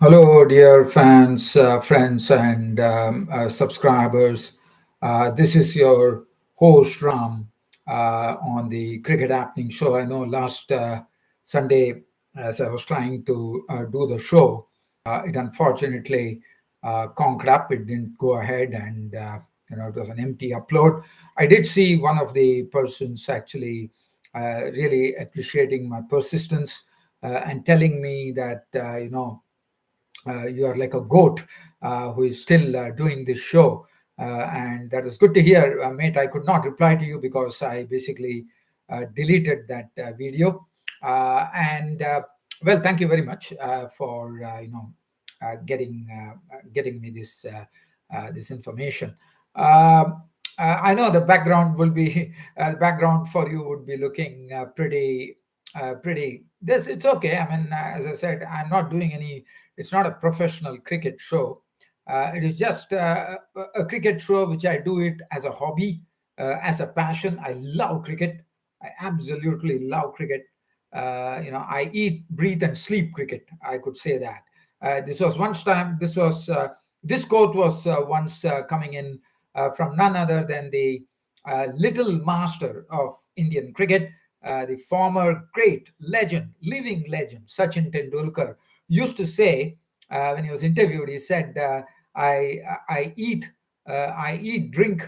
Hello, dear fans, friends, and subscribers. This is your host Ram on the Cricket Happening Show. I know last Sunday, as I was trying to do the show, it unfortunately conked up. It didn't go ahead, and it was an empty upload. I did see one of the persons actually really appreciating my persistence and telling me that you are like a goat who is still doing this show. And that was good to hear, mate. I could not reply to you because I basically deleted that video. And well, thank you very much for getting me this information. I know the background will be background for you would be looking pretty. This it's okay. I mean, as I said, I'm not doing any. It's not a professional cricket show. It is just a cricket show which I do it as a hobby, as a passion. I love cricket. I absolutely love cricket. I eat, breathe, and sleep cricket. I could say that. This was once time. This quote was once coming in from none other than the little master of Indian cricket, the former great legend, living legend, Sachin Tendulkar, used to say when he was interviewed, he said, "I I eat, drink,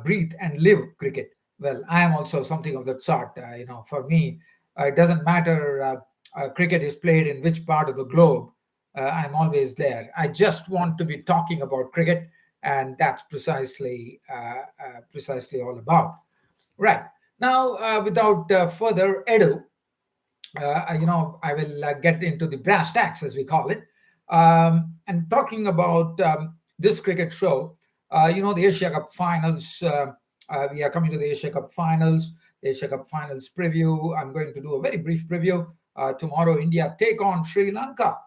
breathe, and live cricket." Well, I am also something of that sort. For me, it doesn't matter. Cricket is played in which part of the globe. I'm always there. I just want to be talking about cricket, and that's precisely all about. Right now, without further ado, I will get into the brass tacks, as we call it, and talking about this cricket show. The Asia Cup finals. We are coming to the Asia Cup finals. The Asia Cup finals preview. I'm going to do a very brief preview. Tomorrow, India take on Sri Lanka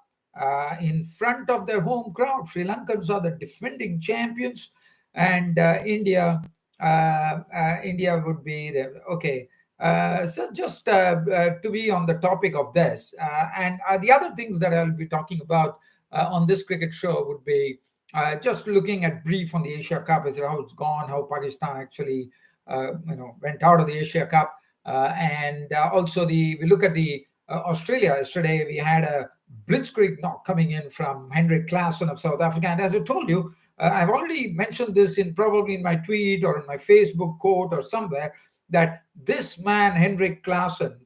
in front of their home crowd. Sri Lankans are the defending champions, and India would be there. Okay, so just to be on the topic of this, and the other things that I'll be talking about on this cricket show would be just looking at brief on the Asia Cup, as how it's gone, how Pakistan actually went out of the Asia Cup, and also we look at the Australia. Yesterday we had a blitzkrieg knock coming in from Heinrich Klaasen of South Africa, and as I told you. I've already mentioned this in probably in my tweet or in my Facebook quote or somewhere that this man, Henrik Klaasen,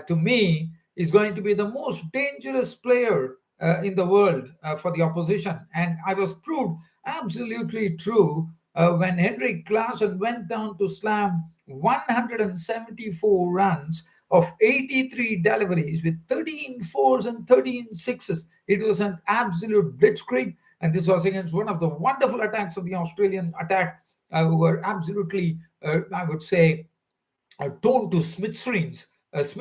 to me, is going to be the most dangerous player in the world for the opposition. And I was proved absolutely true when Henrik Klaasen went down to slam 174 runs of 83 deliveries with 13 fours and 13 sixes. It was an absolute blitzkrieg. And this was against one of the wonderful attacks of the Australian attack, who were absolutely, I would say, torn to smithereens, as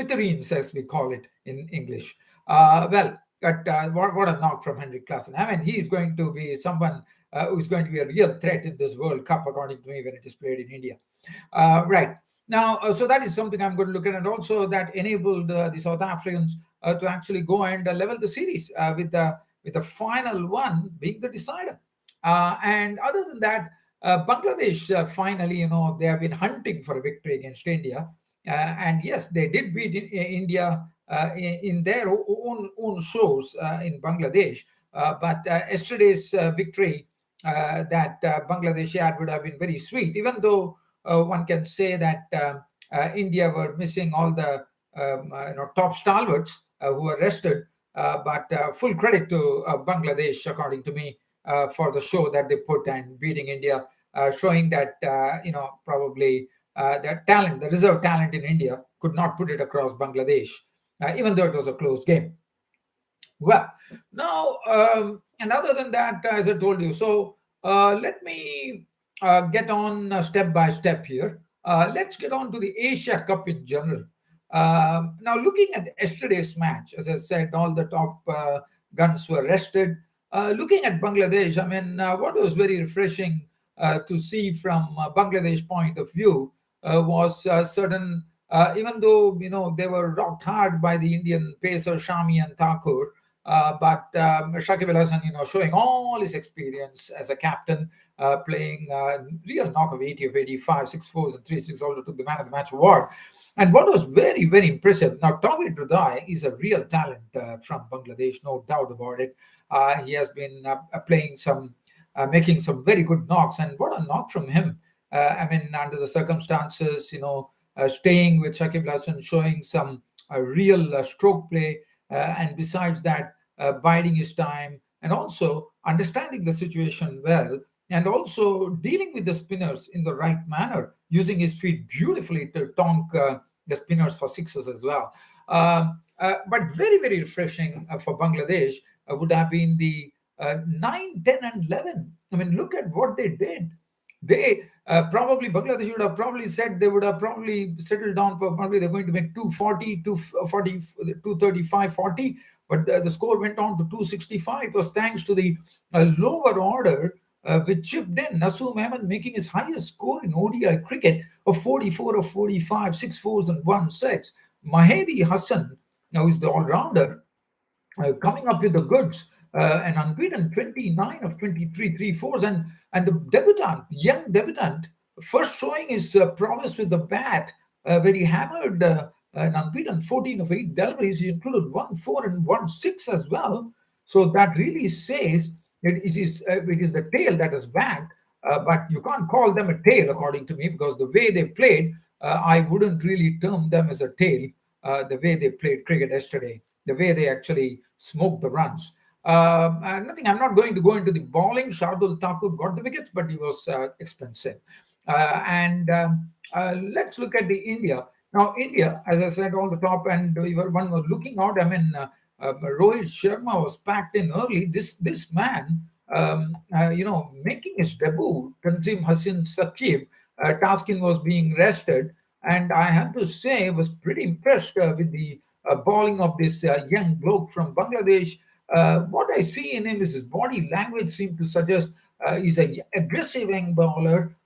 we call it in English. What a knock from Henrik Klaasen. I mean, he is going to be someone who's going to be a real threat in this World Cup, according to me, when it is played in India. Right. Now, so that is something I'm going to look at, and also that enabled the South Africans to actually go and level the series with the final one being the decider. And other than that, Bangladesh finally, they have been hunting for a victory against India, and yes, they did beat India in their own shows in Bangladesh. But yesterday's victory that Bangladesh had would have been very sweet, even though one can say that India were missing all the top stalwarts who were rested. But full credit to Bangladesh, according to me, for the show that they put and beating India, showing that probably that talent, the reserve talent in India, could not put it across Bangladesh, even though it was a close game. Well, now, and other than that, as I told you, so let me get on step by step here. Let's get on to the Asia Cup in general. Now, looking at yesterday's match, as I said, all the top guns were rested. Looking at Bangladesh, I mean, what was very refreshing to see from Bangladesh point of view was even though they were rocked hard by the Indian pacer Shami and Thakur. But Shakib Al Hasan, showing all his experience as a captain, playing real knock of 80 of 85, 6 fours and 3 6, also took the man of the match award. And what was very, very impressive, now Tawhid Rudai is a real talent from Bangladesh, no doubt about it. He has been making some very good knocks, and what a knock from him. I mean, under the circumstances, staying with Shakib Al Hasan, showing some real stroke play, and besides that, biding his time and also understanding the situation well, and also dealing with the spinners in the right manner, using his feet beautifully to tonk the spinners for sixes as well. But very, very refreshing for Bangladesh would have been the 9, 10, and 11. I mean, look at what they did. They probably, Bangladesh would have probably said, they would have probably settled down for probably they're going to make 240, 240, 235, 40. But the score went on to 265. It was thanks to the lower order which chipped in. Nasoom Ahmed making his highest score in ODI cricket of 44 of 45, 6 fours and 1 6. Mahedi Hassan, now is the all-rounder, coming up with the goods, an unbeaten 29 of 23, 3 fours, and the debutant, young debutant, first showing his prowess with the bat, where he hammered an unbeaten 14 of 8 deliveries. He included 1 4 and 1 6 as well. So that really says that it is the tail that is wagged, but you can't call them a tail according to me, because the way they played, I wouldn't really term them as a tail. The way they played cricket yesterday, the way they actually smoked the runs. Nothing. I'm not going to go into the bowling. Shardul Thakur got the wickets, but he was expensive. And let's look at the India. Now, India, as I said, on the top, and one was looking out. I mean, Rohit Sharma was packed in early. This man, making his debut. Tanzim Hassan Saqib, Taskin was being rested, and I have to say, I was pretty impressed with the bowling of this young bloke from Bangladesh. What I see in him is his body language seemed to suggest he's a aggressive young bowler,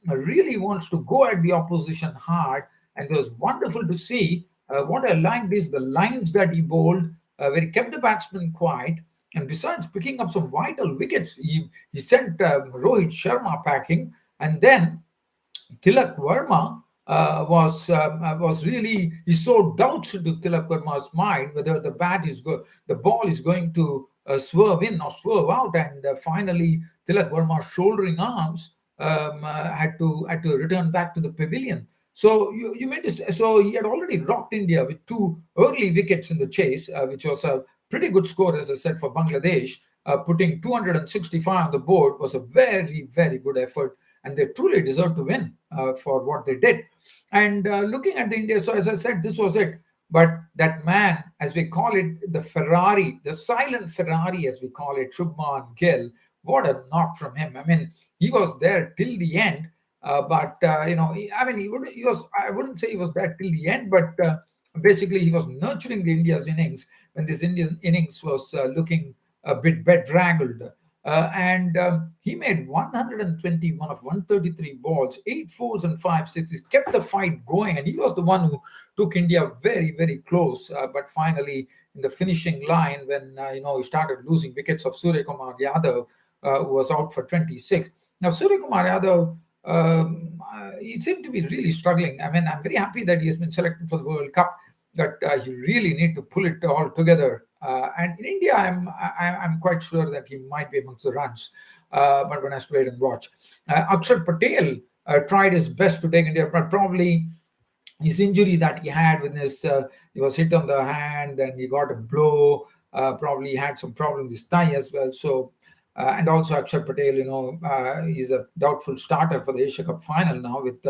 really wants to go at the opposition hard, and it was wonderful to see. What I liked is the lines that he bowled, where he kept the batsman quiet, and besides picking up some vital wickets, he sent Rohit Sharma packing, and then Tilak Verma was really, he sowed doubts into Tilak Verma's mind whether the ball is going to swerve in or swerve out, and finally Tilak Verma's shouldering arms had to return back to the pavilion. So you made this. So he had already rocked India with two early wickets in the chase, which was a pretty good score, as I said, for Bangladesh. Putting 265 on the board was a very, very good effort, and they truly deserve to win for what they did. And looking at the India, so as I said, this was it. But that man, as we call it, the Ferrari, the silent Ferrari, as we call it, Shubman Gill, what a knock from him. I mean, he was there till the end. I mean, he was. I wouldn't say he was there till the end, but basically he was nurturing the India's innings when this Indian innings was looking a bit bedraggled. And he made 121 of 133 balls, 8 fours and 5 sixes, kept the fight going, and he was the one who took India very, very close. But finally, in the finishing line, when he started losing wickets of Surya Kumar Yadav, who was out for 26. Now, Surya Kumar Yadav, he seemed to be really struggling. I mean, I'm very happy that he has been selected for the World Cup, but he really need to pull it all together. And in India, I'm quite sure that he might be amongst the runs, but one has to wait and watch. Akshar Patel tried his best to take India, but probably his injury that he had with he was hit on the hand and he got a blow. Probably had some problem with his thigh as well. So, and also Akshar Patel, he's a doubtful starter for the Asia Cup final now, with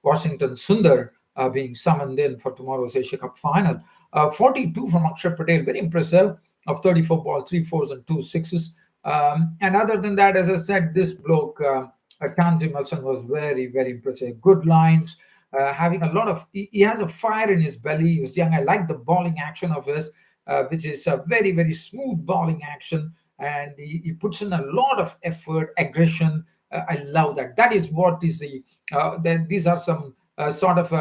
Washington Sundar being summoned in for tomorrow's Asia Cup final. 42 from Akshar Patel, very impressive, of 34 balls, 3 4s and 2 6s. And other than that, as I said, this bloke, Tanji Malson, was very, very impressive. Good lines, having a lot of, he has a fire in his belly. He was young. I like the bowling action of his, which is a very, very smooth bowling action. And he puts in a lot of effort, aggression. I love that. That is what is these are some sort of,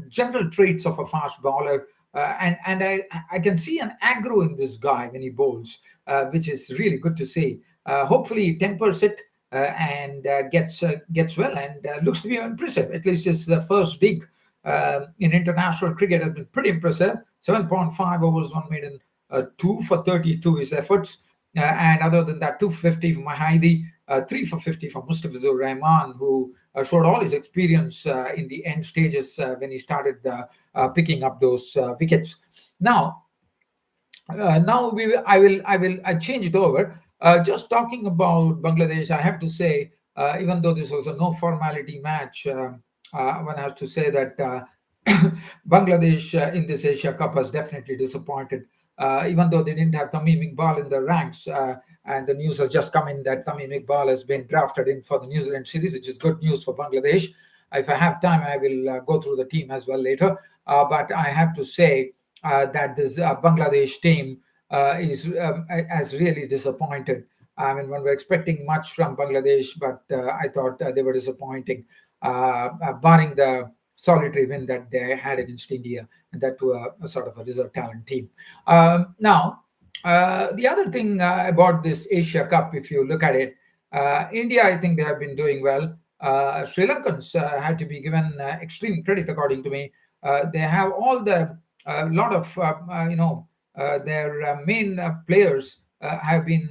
general traits of a fast bowler. And I can see an aggro in this guy when he bowls, which is really good to see. Hopefully, he tempers it and gets well and looks to be impressive. At least his first dig in international cricket has been pretty impressive. 7.5 overs, one maiden, 2 for 32 his efforts. And other than that, 250 for Mahaidi, 3 for 50 for Mustafizur Rahman, who showed all his experience in the end stages when he started picking up those wickets. Now, I change it over. Just talking about Bangladesh, I have to say, even though this was a no formality match, one has to say that Bangladesh in this Asia Cup has definitely disappointed. Even though they didn't have Tamim Iqbal in the ranks, and the news has just come in that Tamim Iqbal has been drafted in for the New Zealand series, which is good news for Bangladesh. If I have time, I will go through the team as well later. But I have to say that this Bangladesh team is has really disappointed. I mean, when we're expecting much from Bangladesh, but I thought they were disappointing, barring the solitary win that they had against India, and that to a sort of a reserve talent team. Now, the other thing about this Asia Cup, if you look at it, India, I think they have been doing well. Sri Lankans had to be given extreme credit, according to me. They have all the lot of their main players have been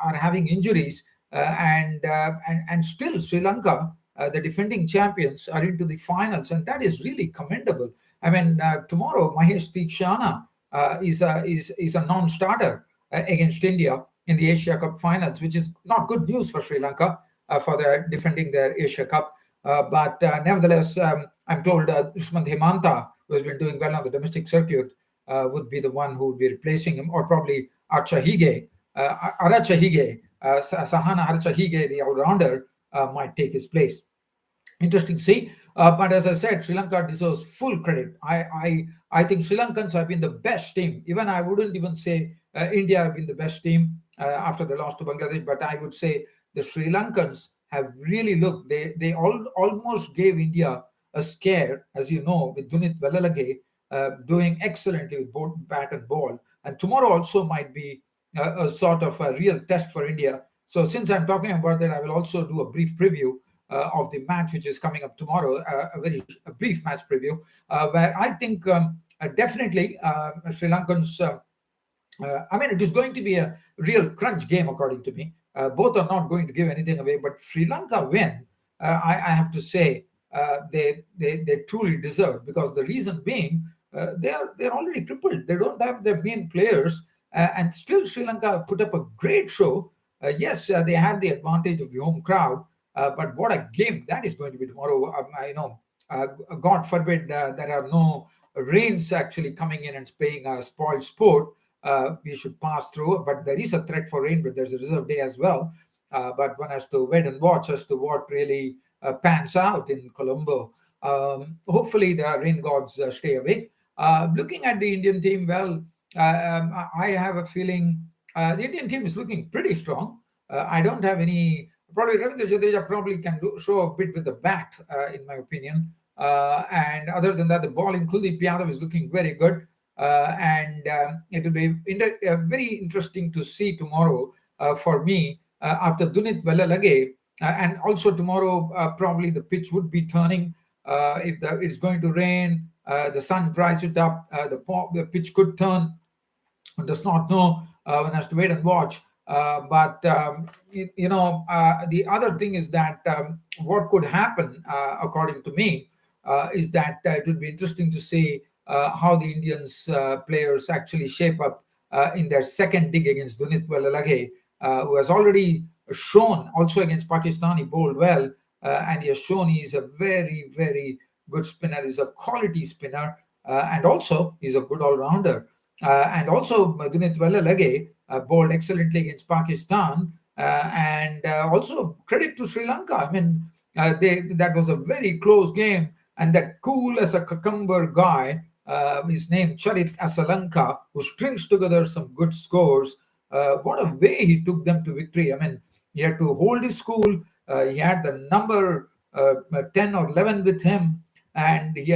are having injuries, and still Sri Lanka, the defending champions, are into the finals, and that is really commendable. I mean, tomorrow Mahesh Theekshana is a non-starter against India in the Asia Cup finals, which is not good news for Sri Lanka for their defending their Asia Cup. But nevertheless, I'm told Dushman Hemanta, who has been doing well on the domestic circuit, would be the one who would be replacing him, or probably Archa Hige, Aracha Hige, Sahana Archa Hige, the all-rounder, might take his place. Interesting to see. But as I said, Sri Lanka deserves full credit. I think Sri Lankans have been the best team. Even I wouldn't even say India have been the best team after the loss to Bangladesh, but I would say the Sri Lankans have really looked. They almost gave India a scare, as you know, with Dunit Velalage doing excellently with both bat and ball. And tomorrow also might be a sort of a real test for India. So since I'm talking about that, I will also do a brief preview of the match which is coming up tomorrow, a brief match preview, where I think definitely Sri Lankans. I mean, it is going to be a real crunch game, according to me. Both are not going to give anything away, but Sri Lanka win. I have to say they truly deserve, because the reason being they're already crippled. They don't have their main players, and still Sri Lanka put up a great show. Yes, they have the advantage of the home crowd, but what a game that is going to be tomorrow. I know, God forbid there are no rains actually coming in and playing a spoiled sport. We should pass through, but there is a threat for rain, but there's a reserve day as well. But one has to wait and watch as to what really pans out in Colombo. Hopefully, the rain gods stay away. Looking at the Indian team, well, I have a feeling the Indian team is looking pretty strong. I don't have any. Probably Ravindra Jadeja probably can show a bit with the bat, in my opinion. And other than that, the bowling, Kuldeep Yadav is looking very good. And it will be very interesting to see tomorrow for me after Dunit Velalage. And also tomorrow, probably the pitch would be turning. If it's going to rain, the sun dries it up, the pitch could turn. One does not know. One has to wait and watch. But the other thing is that what could happen, according to me, is that it would be interesting to see how the Indians players actually shape up in their second dig against Dunit Velalage, who has already shown also against Pakistan he bowled well, and he has shown he is a very, very good spinner. He's a quality spinner, and also he's a good all-rounder. And also Dunit Velalage bowled excellently against Pakistan, and also credit to Sri Lanka. I mean, that was a very close game, and that cool as a cucumber guy, his name Charit Asalanka, who strings together some good scores. What a way he took them to victory. I mean, he had to hold his cool. He had the number 10 or 11 with him, and he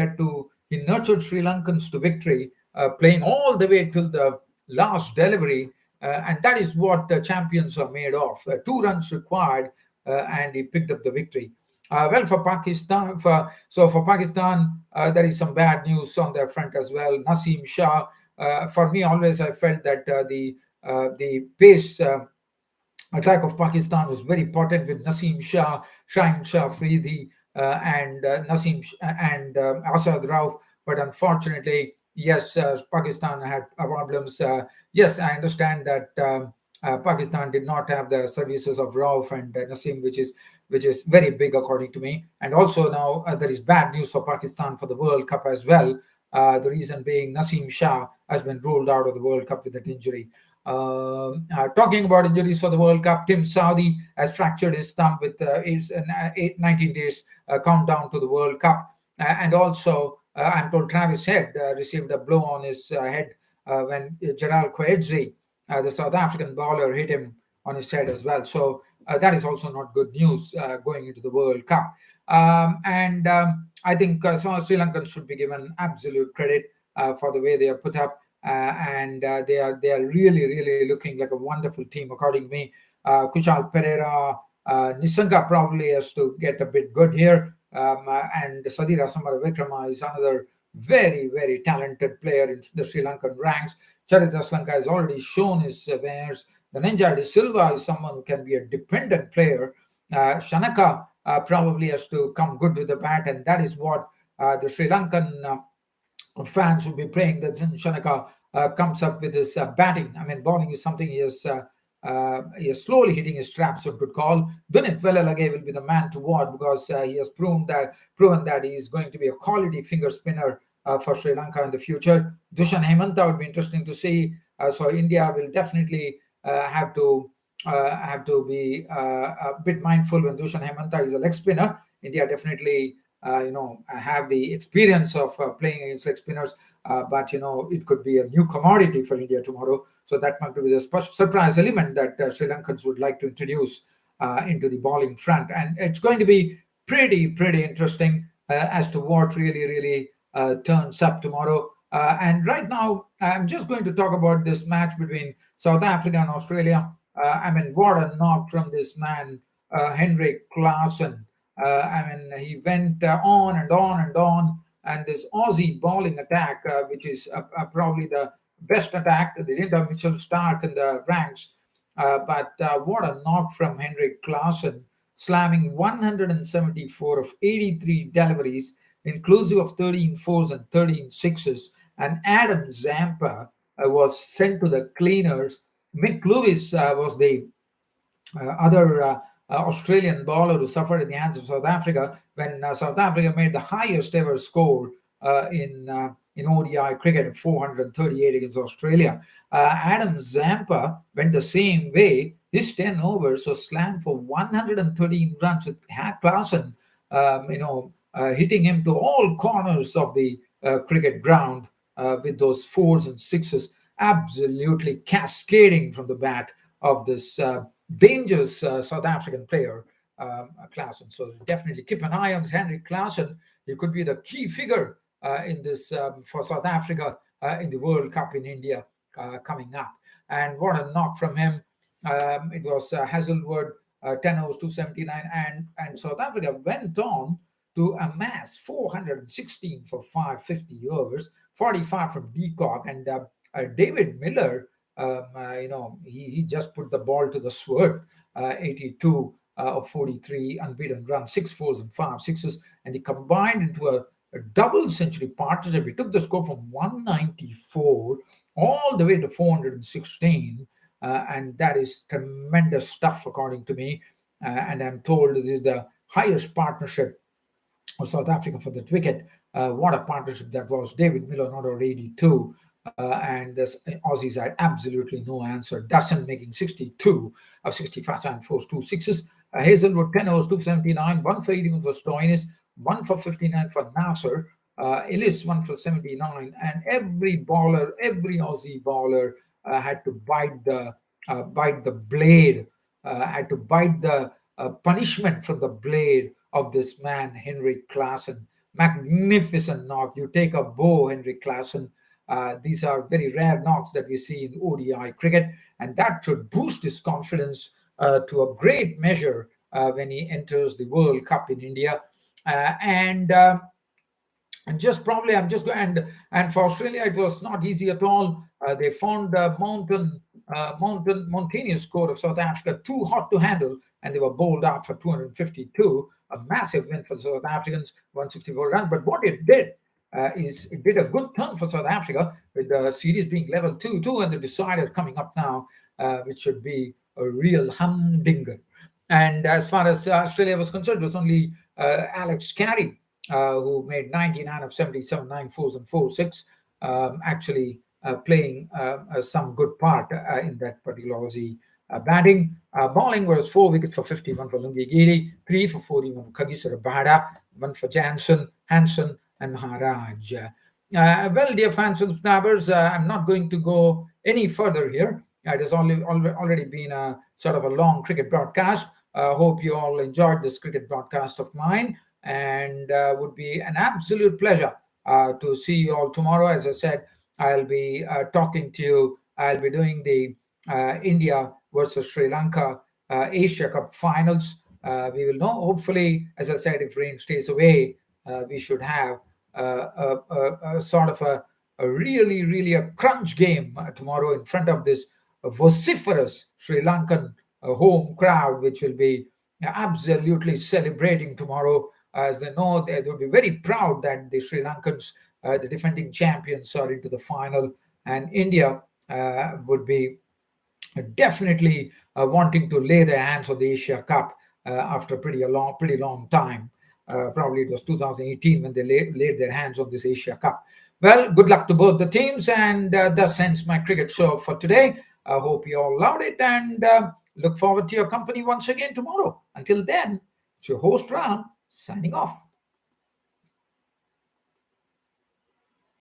He nurtured Sri Lankans to victory, playing all the way till the last delivery. And that is what champions are made of. 2 runs required, and he picked up the victory. Well, for Pakistan, for Pakistan, there is some bad news on their front as well. Naseem Shah, for me, always I felt that the pace attack of Pakistan was very potent with Naseem Shah, Shaheen Shah Afridi, and and Asad Rauf. But unfortunately, yes, Pakistan had problems. Yes, I understand that Pakistan did not have the services of Rauf and Naseem, which is very big according to me. And also now there is bad news for Pakistan for the World Cup as well. The reason being Naseem Shah has been ruled out of the World Cup with that injury. Talking about injuries for the World Cup, Tim Saudi has fractured his thumb with 19 days countdown to the World Cup. And also, I'm told Travis Head received a blow on his head when Gerald Coetzee, the South African bowler, hit him on his head as well. So that is also not good news going into the World Cup. And I think Sri Lankans should be given absolute credit for the way they are put up. And they are really looking like a wonderful team according to me. Kushal Pereira, Nisanga probably has to get a bit good here, and Sadira Samaravikrama is another very talented player in the Sri Lankan ranks. Charita Slanka has already shown his wares. The Ninja de Silva is someone who can be a dependent player. Shanaka probably has to come good with the bat, and that is what the Sri Lankan fans will be praying that Zin Shanaka comes up with his batting. I mean, bowling is something he is slowly hitting his straps. One could call. Dunit Velalage will be the man to watch because he has proven that he is going to be a quality finger spinner for Sri Lanka in the future. Dushan Hemanta would be interesting to see. So India will definitely have to be a bit mindful when Dushan Hemanta is a leg spinner. India definitely have the experience of playing against leg spinners, but it could be a new commodity for India tomorrow. So that might be the surprise element that Sri Lankans would like to introduce into the bowling front, and it's going to be pretty interesting as to what really turns up tomorrow. And right now, I'm just going to talk about this match between South Africa and Australia. I mean, what a knock from this man, Heinrich Klaasen. I mean, he went on and on and on. And this Aussie bowling attack, which is probably the best attack, they didn't have Mitchell Stark in the ranks. But what a knock from Henrik Klaasen, slamming 174 of 83 deliveries, inclusive of 13 fours and 13 sixes. And Adam Zampa was sent to the cleaners. Mick Lewis was the other Australian bowler who suffered in the hands of South Africa when South Africa made the highest ever score in ODI cricket of 438 against Australia. Adam Zampa went the same way. His 10 overs was slammed for 113 runs with Klaasen, hitting him to all corners of the cricket ground with those fours and sixes, absolutely cascading from the bat of this dangerous South African player, Klaasen. So definitely keep an eye on Henrik Klaasen. He could be the key figure in this for South Africa in the World Cup in India coming up. And what a knock from him. It was Hazelwood, 10 overs, 279, and South Africa went on to amass 416 for 550 overs, 45 from Deacock, and David Miller. He just put the ball to the sword, 82 of 43 unbeaten runs, 6 fours and 5 sixes, and he combined into a double century partnership. He took the score from 194 all the way to 416, and that is tremendous stuff according to me. And I'm told this is the highest partnership of South Africa for that wicket. What a partnership that was. David Miller not over 82. And the Aussies had absolutely no answer. Dustin making 62 of 65 and fours, 2 sixes. Hazelwood 10 overs, 279, 1 for 81 for Stoinis, 1 for 59 for Nasser. Ellis 1 for 79, and every Aussie bowler had to bite the blade, had to bite the punishment from the blade of this man, Henrik Klaasen. Magnificent knock. You take a bow, Heinrich Klaasen. These are very rare knocks that we see in ODI cricket, and that should boost his confidence to a great measure when he enters the World Cup in India. And and just probably I'm just going and for Australia it was not easy at all. They found the mountainous score of South Africa too hot to handle, and they were bowled out for 252. A massive win for the South Africans, 164 runs. But what it did is it did a good turn for South Africa, with the series being level 2-2 and the decider coming up now, which should be a real humdinger. And as far as Australia was concerned, it was only Alex Carey who made 99 of 77, 9 fours and 4 6, actually playing some good part in that particular Aussie batting. Bowling was 4 wickets for 51 for Lungi Giri, 3 for 41 for Kagisara Bahada, 1 for Jansen, Hansen, and Maharaj. Well, dear fans and subscribers, I'm not going to go any further here. It has already been a sort of a long cricket broadcast. Hope you all enjoyed this cricket broadcast of mine, and would be an absolute pleasure to see you all tomorrow. As I said, I'll be talking to you. I'll be doing the India versus Sri Lanka Asia Cup finals. We will know, hopefully, as I said, if rain stays away, we should have a sort of a really a crunch game tomorrow in front of this vociferous Sri Lankan home crowd, which will be absolutely celebrating tomorrow. As they know, they will be very proud that the Sri Lankans, the defending champions, are into the final, and India would be definitely wanting to lay their hands on the Asia Cup after a pretty long time. Probably it was 2018 when they laid their hands on this Asia Cup. Well, good luck to both the teams, and thus ends my cricket show for today. I hope you all loved it, and look forward to your company once again tomorrow. Until then, it's your host Ram signing off.